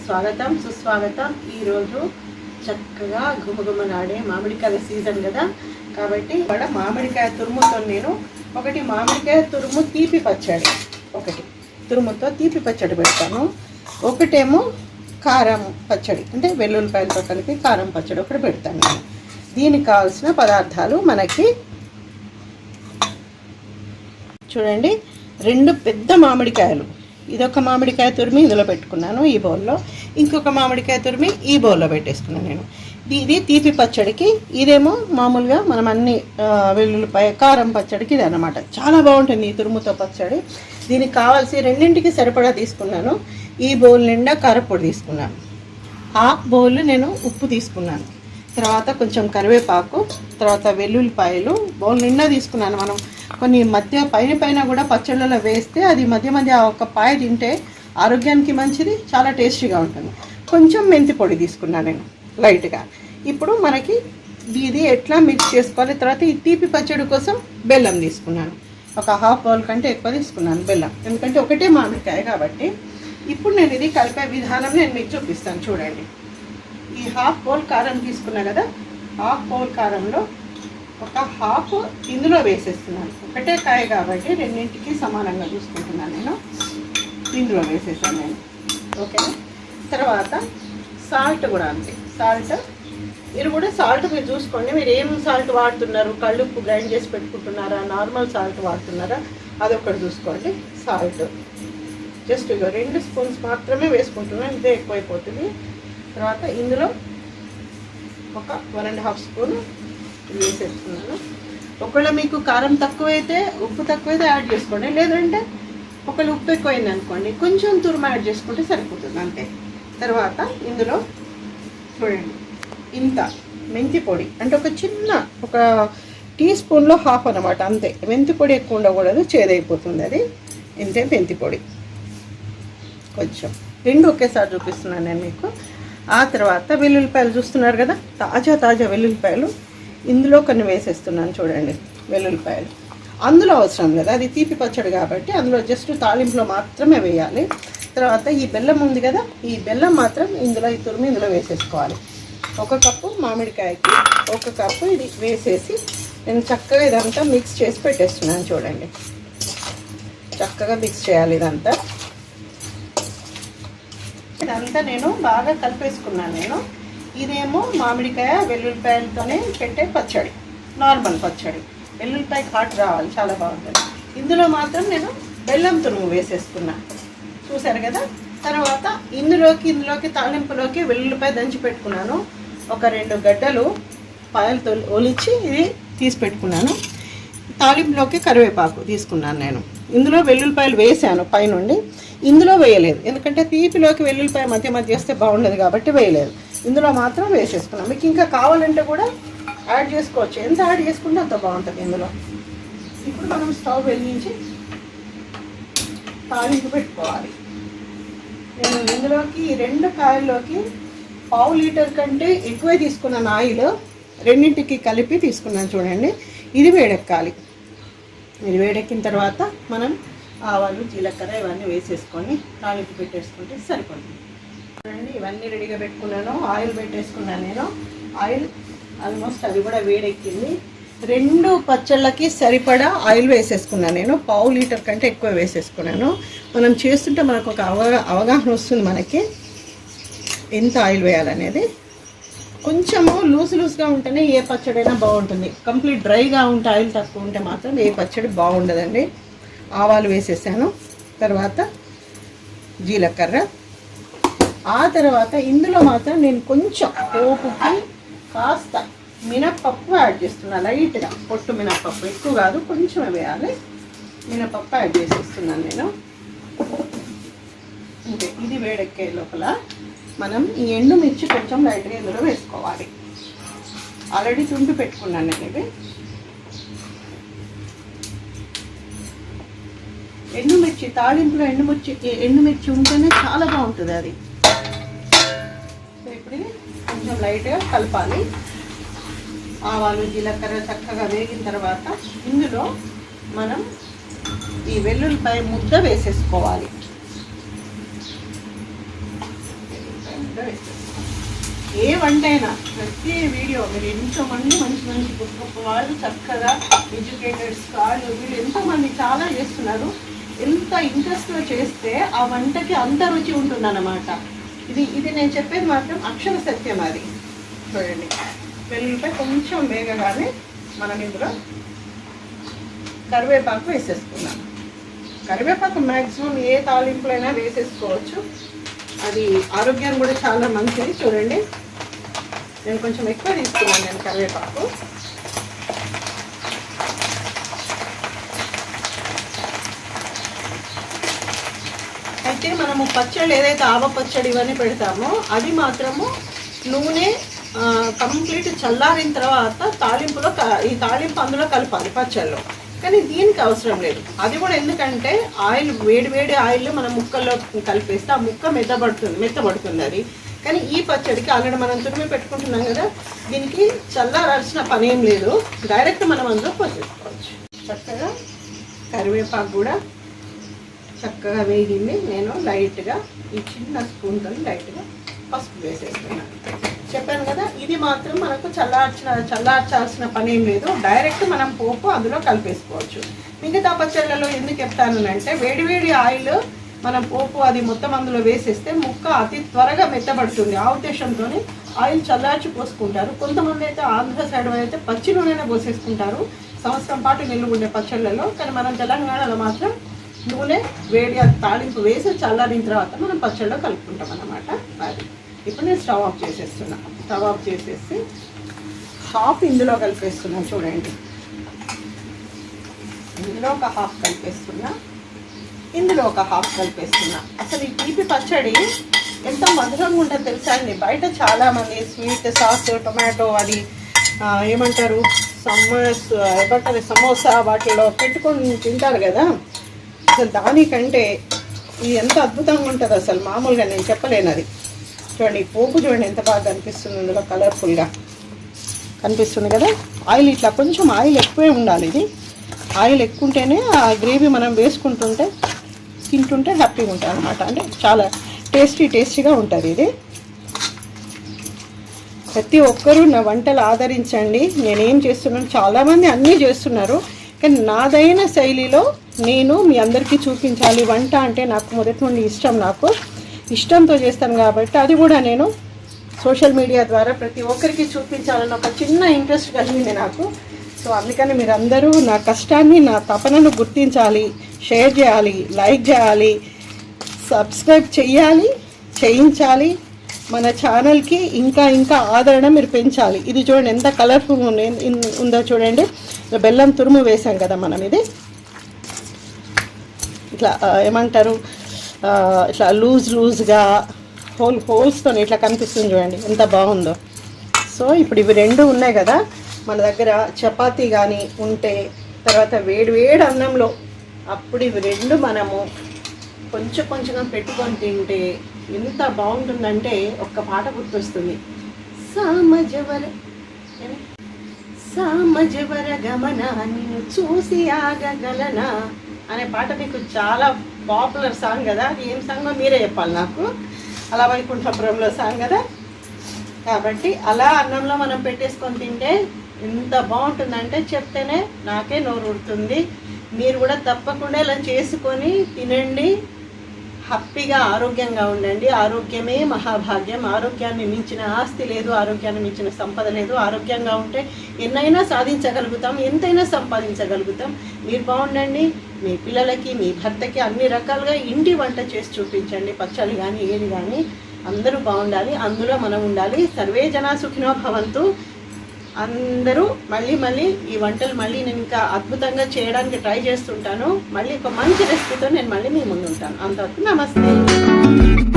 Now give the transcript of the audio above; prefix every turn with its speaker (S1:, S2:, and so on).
S1: స్వాగతం సుస్వాగతం. ఈరోజు చక్కగా గుమగుమలాడే మామిడికాయల సీజన్ కదా, కాబట్టి ఇక్కడ మామిడికాయ తురుముతో నేను ఒకటి మామిడికాయ తురుము తీపి పచ్చడి, ఒకటి తురుముతో తీపి పచ్చడి పెడతాను. ఒకటేమో కారం పచ్చడి, అంటే వెల్లుల్లిపాయలతో కలిపి కారం పచ్చడి ఒకటి పెడతాను నేను. దీనికి కావాల్సిన పదార్థాలు మనకి చూడండి, 2 పెద్ద మామిడికాయలు, ఇదొక మామిడికాయ తురిమి ఇందులో పెట్టుకున్నాను ఈ బౌల్లో, ఇంకొక మామిడికాయ తురిమి ఈ బౌల్లో పెట్టేసుకున్నాను నేను. ఇది తీపి పచ్చడికి, ఇదేమో మామూలుగా మనం అన్ని వెల్లుల్లిపాయ కారం పచ్చడికి ఇది అన్నమాట. చాలా బాగుంటుంది ఈ తురుముతో పచ్చడి. దీనికి కావాల్సి 2ంటికి సరిపడా తీసుకున్నాను. ఈ బౌల్ నిండా కారపొడి తీసుకున్నాను, హాఫ్ బౌల్ నేను ఉప్పు తీసుకున్నాను, తర్వాత కొంచెం కరివేపాకు, తర్వాత వెల్లుల్లిపాయలు బౌల్ నిండా తీసుకున్నాను. మనం కొన్ని మధ్య పైన కూడా పచ్చళ్ళలో వేస్తే అది మధ్య ఒక పాయ తింటే ఆరోగ్యానికి మంచిది, చాలా టేస్టీగా ఉంటుంది. కొంచెం మెంతి పొడి తీసుకున్నాను నేను లైట్గా. ఇప్పుడు మనకి ఇది ఎట్లా మిక్స్ చేసుకోవాలి. తర్వాత ఈ తీపి పచ్చడి కోసం బెల్లం తీసుకున్నాను, ఒక హాఫ్ బౌల్ కంటే ఎక్కువ తీసుకున్నాను బెల్లం, ఎందుకంటే ఒకటే మామిడికాయ కాబట్టి. ఇప్పుడు నేను ఇది కలిపే విధానం నేను మీకు చూపిస్తాను. చూడండి, ఈ హాఫ్ బౌల్ కారం తీసుకున్నా కదా, హాఫ్ బౌల్ కారంలో ఒక హాఫ్ ఇందులో వేసేస్తున్నాను. ఒకటే కాయ కాబట్టి 2ంటికి సమానంగా చూసుకుంటున్నాను నేను. ఇందులో వేసేసాను నేను, ఓకేనా. తర్వాత సాల్ట్ కూడా అంతే, సాల్ట్ మీరు కూడా సాల్ట్ మీరు చూసుకోండి, మీరు ఏం సాల్ట్ వాడుతున్నారు, కళ్ళుప్పు గ్రైండ్ చేసి పెట్టుకుంటున్నారా, నార్మల్ సాల్ట్ వాడుతున్నారా, అదొకటి చూసుకోండి. సాల్ట్ జస్ట్ 2 స్పూన్స్ మాత్రమే వేసుకుంటున్నాను, ఇదే ఎక్కువైపోతుంది. తర్వాత ఇందులో ఒక 1.5 స్పూన్ వేసేసుకున్నాను. ఒకవేళ మీకు కారం తక్కువైతే ఉప్పు తక్కువైతే యాడ్ చేసుకోండి, లేదంటే ఒకవేళ ఉప్పు ఎక్కువైంది అనుకోండి కొంచెం తురుము యాడ్ చేసుకుంటే సరిపోతుంది అంతే. తర్వాత ఇందులో చూడండి, ఇంత మెంతి పొడి, అంటే ఒక చిన్న ఒక టీ స్పూన్లో హాఫ్ అనమాట అంతే. మెంతి పొడి ఎక్కువ ఉండకూడదు, చేదైపోతుంది అది. ఇంతే మెంతి పొడి కొంచెం, 2 ఒకేసారి చూపిస్తున్నాను నేను మీకు. ఆ తర్వాత వెల్లుల్లిపాయలు చూస్తున్నారు కదా, తాజా వెల్లుల్లిపాయలు ఇందులో కొన్ని వేసేస్తున్నాను. చూడండి, వెల్లుల్లిపాయలు అందులో అవసరం లేదు, అది తీపి పచ్చడి కాబట్టి అందులో జస్ట్ తాలింపులో మాత్రమే వేయాలి. తర్వాత ఈ బెల్లం ఉంది కదా, ఈ బెల్లం మాత్రం ఇందులో ఈ తురుము ఇందులో వేసేసుకోవాలి. 1 కప్పు మామిడికాయకి 1 కప్పు ఇది వేసేసి నేను చక్కగా ఇదంతా మిక్స్ చేసి పెట్టేస్తున్నాను. చూడండి, చక్కగా మిక్స్ చేయాలి ఇదంతా. ఇదంతా నేను బాగా కలిపేసుకున్నాను నేను. ఇదేమో మామిడికాయ వెల్లుల్లిపాయలతోనే పెట్టే పచ్చడి, నార్మల్ పచ్చడి. వెల్లుల్లిపాయ ఘాటు రావాలి, చాలా బాగుంటుంది. ఇందులో మాత్రం నేను బెల్లం తురుము వేసేసుకున్నా, చూసారు కదా. తర్వాత ఇందులోకి తాలింపులోకి వెల్లుల్లిపాయ దంచి పెట్టుకున్నాను. ఒక 2 గడ్డలు పాయలతో ఒలిచి ఇది తీసి పెట్టుకున్నాను. తాలింపులోకి కరివేపాకు తీసుకున్నాను నేను. ఇందులో వెల్లుల్లిపాయలు వేసాను పైనుండి, ఇందులో వేయలేదు, ఎందుకంటే తీపిలోకి వెల్లుల్లిపాయ మధ్య వేస్తే బాగుండదు కాబట్టి వేయలేదు. ఇందులో మాత్రం వేసేసుకున్నాం. మీకు ఇంకా కావాలంటే కూడా యాడ్ చేసుకోవచ్చు, ఎంత యాడ్ చేసుకుంటే అంత బాగుంటుంది ఇందులో. ఇప్పుడు మనం స్టవ్ వెలిగించి తాలింపు పెట్టుకోవాలి. నేను ఇందులోకి 2 కాయల్లోకి 1/2 లీటర్ కంటే ఎక్కువే తీసుకున్నాను ఆయిల్, 2ంటికి కలిపి తీసుకున్నాను. చూడండి, ఇది వేడెక్కాలి. ఇది వేడెక్కిన తర్వాత మనం ఆవాలు జీలకర్ర ఇవన్నీ వేసేసుకొని తాలింపు పెట్టేసుకుంటే సరిపోతుంది. చూడండి, ఇవన్నీ రెడీగా పెట్టుకున్నాను. ఆయిల్ పెట్టేసుకున్నాను నేను. ఆయిల్ ఆల్మోస్ట్ అది కూడా వేడెక్కింది. 2 పచ్చళ్ళకి సరిపడా ఆయిల్ వేసేసుకున్నాను నేను. 1/2 లీటర్ కంటే ఎక్కువ వేసేసుకున్నాను. మనం చేస్తుంటే మనకు ఒక అవగాహన వస్తుంది మనకి ఎంత ఆయిల్ వేయాలనేది. కొంచెము లూజ్గా ఉంటేనే ఏ పచ్చడైనా బాగుంటుంది. కంప్లీట్ డ్రైగా ఉంటే, ఆయిల్ తక్కువ ఉంటే మాత్రం ఏ పచ్చడి బాగుండదండి. ఆవాలు వేసేసాను, తర్వాత జీలకర్ర. ఆ తర్వాత ఇందులో మాత్రం నేను కొంచెం పోపుకి కాస్త మినప్పప్పు యాడ్ చేస్తున్నాను, లైట్గా పొట్టు మినప్పప్పు, ఎక్కువ కాదు, కొంచెం వేయాలి. మినప్పప్పు యాడ్ చేసేస్తున్నాను నేను. అంటే ఇది వేడెక్కే లోపల మనం ఈ ఎండుమిర్చి కొంచెం లైట్గా ఇందులో వేసుకోవాలి. ఆల్రెడీ తుంపి పెట్టుకున్నాను నేను ఇవి. ఎండుమిర్చి తాలింపులో ఎండుమిర్చి ఉంటేనే చాలా బాగుంటుంది అది. సో ఇప్పుడు ఇది కొంచెం లైట్గా కలపాలి. ఆవాలు జీలకర్ర చక్కగా వేగిన తర్వాత ఇందులో మనం ఈ వెల్లుల్లిపాయ ముద్ద వేసేసుకోవాలి. కూడా వేసేస్తాను. ఏ వంట అయినా ప్రతి వీడియో మీరు ఎంతోమంది మంచి మంచి గొప్ప గొప్ప వాళ్ళు చక్కగా ఎడ్యుకేటెడ్స్ వాళ్ళు వీళ్ళు ఎంతోమంది చాలా చేస్తున్నారు. ఎంత ఇంట్రెస్ట్గా చేస్తే ఆ వంటకి అంత రుచి ఉంటుందన్నమాట. ఇది నేను చెప్పేది మాత్రం అక్షర సత్యం. అది చూడండి, వెల్లుల్లిపాయ కొంచెం వేగగానే మనం ఇందులో కరివేపాకు వేసేసుకున్నాం. కరివేపాకు మ్యాక్సిమం ఏ తాలింపులైనా వేసేసుకోవచ్చు, అది ఆరోగ్యానికి కూడా చాలా మంచిది. చూడండి, నేను కొంచెం ఎక్కువ తీసుకున్నాను నేను కరివేపాకు. అయితే మనము పచ్చళ్ళు ఏదైతే ఆవ పచ్చడి ఇవన్నీ పెడతామో అది మాత్రము నూనె కంప్లీట్ చల్లారిన తర్వాత తాలింపులో ఈ తాలింపు అందులో కలపాలి పచ్చళ్ళు. కానీ దీనికి అవసరం లేదు. అది కూడా ఎందుకంటే ఆయిల్ వేడి ఆయిల్ మనం ముక్కల్లో కలిపేస్తే ఆ ముక్క మెత్తబడుతుంది అది. కానీ ఈ పచ్చడికి ఆల్రెడీ మనం తురిమి పెట్టుకుంటున్నాం కదా, దీనికి చల్లారాల్సిన పని ఏం లేదు, డైరెక్ట్ మనం అందులో పోసేసుకోవచ్చు. చక్కగా కరివేపాకు కూడా చక్కగా వేగింది. నేను లైట్గా ఈ చిన్న స్పూన్తో లైట్గా పసుపు వేసేస్తున్నాను. చెప్పాను కదా, ఇది మాత్రం మనకు చల్లార్చాల్సిన పని ఏం లేదు, డైరెక్ట్ మనం పోపు అందులో కలిపేసుకోవచ్చు. మిగతా పచ్చళ్ళలో ఎందుకు చెప్తానంటే వేడి ఆయిల్ మనం పోపు అది మొత్తం అందులో వేసేస్తే ముక్క అతి త్వరగా మెత్తబడుతుంది. ఆ ఉద్దేశంతో ఆయిల్ చల్లార్చి పోసుకుంటారు. కొంతమంది అయితే ఆంధ్ర సైడ్ అయితే పచ్చి నూనెనే పోసేసుకుంటారు సంవత్సరం పాటు నిల్వ ఉండే పచ్చళ్ళలో. కానీ మనం తెలంగాణలో మాత్రం నూనె వేడి తాలింపు వేసి చల్లారిన తర్వాత మనం పచ్చళ్ళలో కలుపుకుంటాం అన్నమాట. అది ఇప్పుడు నేను స్టవ్ ఆఫ్ చేసేస్తున్నాను. స్టవ్ ఆఫ్ చేసేసి హాఫ్ ఇందులో కలిపేస్తున్నాను. చూడండి, ఇందులో ఒక హాఫ్ కలిపేస్తున్నా, ఇందులో ఒక హాఫ్ కలిపేస్తున్నా. అసలు ఈ తీపి పచ్చడి ఎంత మధురంగా ఉంటుందో తెలుసా అండి. బయట చాలామంది స్వీట్ సాస్ టొమాటో అది ఏమంటారు సమోసా వాటిలో పెట్టుకొని తింటారు కదా, అసలు దానికంటే ఇది ఎంత అద్భుతంగా ఉంటుంది అసలు మామూలుగా నేను చెప్పలేను. అది చూడండి, పోపు చూడండి ఎంత బాగా కనిపిస్తుంది, ఇందులో కలర్ఫుల్గా కనిపిస్తుంది కదా. ఆయిల్ ఇట్లా కొంచెం ఆయిల్ ఎక్కువే ఉండాలి. ఇది ఆయిల్ ఎక్కువ ఉంటేనే ఆ గ్రేవీ మనం వేసుకుంటుంటే తింటుంటే హ్యాపీగా ఉంటుంది అనమాట. అంటే చాలా టేస్టీగా ఉంటుంది ఇది. ప్రతి ఒక్కరూ నా వంటలు ఆదరించండి. నేనేం చేస్తున్నాను, చాలామంది అన్నీ చేస్తున్నారు, కానీ నాదైన శైలిలో నేను మీ అందరికీ చూపించాలి. వంట అంటే నాకు మొదటి నుండి ఇష్టం, నాకు ఇష్టంతో చేస్తాను కాబట్టి అది కూడా నేను సోషల్ మీడియా ద్వారా ప్రతి ఒక్కరికి చూపించాలని ఒక చిన్న ఇంట్రెస్ట్ కలిగింది నాకు. సో అందుకని మీరందరూ నా కష్టాన్ని నా తపనను గుర్తించాలి, షేర్ చేయాలి, లైక్ చేయాలి, సబ్స్క్రైబ్ చేయించాలి. మన ఛానల్కి ఇంకా ఆదరణ మీరు పెంచాలి. ఇది చూడండి ఎంత కలర్ఫుల్ ఉందో చూడండి. బెల్లం తురుము వేసాం కదా మనం, ఇది ఇట్లా ఏమంటారు ఇట్లా లూజ్గా హోల్స్తో ఇట్లా కనిపిస్తుంది చూడండి ఎంత బాగుందో. సో ఇప్పుడు ఇవి రెండు ఉన్నాయి కదా మన దగ్గర, చపాతీ కానీ ఉంటే తర్వాత వేడి అన్నంలో అప్పుడు ఇవి రెండు మనము కొంచెంగా పెట్టుకొని తింటే ఎంత బాగుంటుందంటే ఒక్క పాట గుర్తొస్తుంది, సామజవర గమన నిన్ను చూసి ఆగగలనా అనే పాట. మీకు చాలా పాపులర్ సాంగ్ కదా, అది ఏం సాంగో మీరే చెప్పాలి నాకు. అలా వైకుంఠపురంలో సాంగ్ కదా. కాబట్టి అలా అన్నంలో మనం పెట్టేసుకొని తింటే ఎంత బాగుంటుందంటే చెప్తేనే నాకే నోరు ఊరుతుంది. మీరు కూడా తప్పకుండా ఇలా చేసుకొని తినండి, హ్యాపీగా ఆరోగ్యంగా ఉండండి. ఆరోగ్యమే మహాభాగ్యం. ఆరోగ్యాన్ని మించిన ఆస్తి లేదు, ఆరోగ్యాన్ని మించిన సంపద లేదు. ఆరోగ్యంగా ఉంటే ఎన్నైనా సాధించగలుగుతాం, ఎంతైనా సంపాదించగలుగుతాం. మీరు బాగుండండి, మీ పిల్లలకి మీ భర్తకి అన్ని రకాలుగా ఇంటి వంట చేసి చూపించండి. పచ్చళ్ళు కానీ ఏది కానీ అందరూ బాగుండాలి, అందులో మనం ఉండాలి. సర్వే జనా సుఖినో భవంతు. అందరూ మళ్ళీ ఈ వంటలు మళ్ళీ నేను ఇంకా అద్భుతంగా చేయడానికి ట్రై చేస్తుంటాను. మళ్ళీ ఒక మంచి రెసిపీతో నేను మళ్ళీ మీ ముందు ఉంటాను. అంతవరకు నమస్తే.